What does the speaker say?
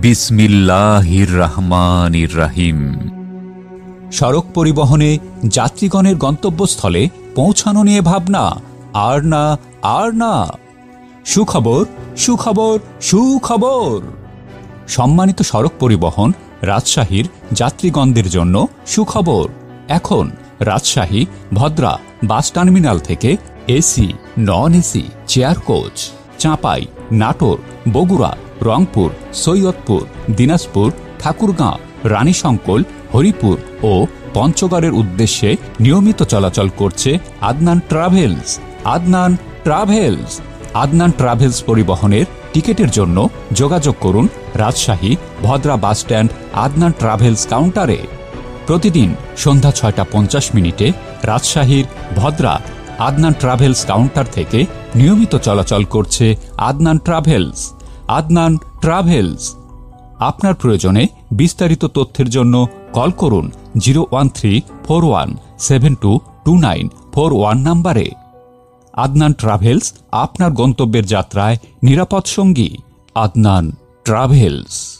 বিসমিল্লাহির রহমানির রহিম। সড়ক পরিবহনে যাত্রীগণের গন্তব্যস্থলে পৌঁছানো নিয়ে ভাবনা আর না, আর না। সুখবর, সুখবর, সুখবর। সম্মানিত সড়ক পরিবহন রাজশাহীর যাত্রীগণদের জন্য সুখবর। এখন রাজশাহী ভদ্রা বাস টার্মিনাল থেকে AC, non AC chair coach Chapai, Natore, Bogura, Rangpur, Saidpur, Dinajpur, Thakurgaon, Ranisankail, Haripur ও পঞ্চগড়ের উদ্দেশ্যে নিয়মিত চলাচল করছে Adnan travels. Adnan travels. Adnan travels পরিবহনের টিকিটের জন্য যোগাযোগ করুন রাজশাহী ভদ্রা বাসস্ট্যান্ড আদনান ট্রাভেলস কাউন্টারে। প্রতিদিন সন্ধ্যা ৬টা ৫০ রাজশাহীর ভদ্রা আদনান ট্রাভেলস কাউন্টার থেকে নিয়মিত চলাচল করছে আদনান ট্রাভেলস। আদনান ট্রাভেলস। আপনার প্রয়োজনে বিস্তারিত তথ্যের জন্য কল করুন 01341722941 নম্বরে। আদনান ট্রাভেলস আপনার গন্তব্যের যাত্রায় নিরাপদ সঙ্গী। আদনান ট্রাভেলস।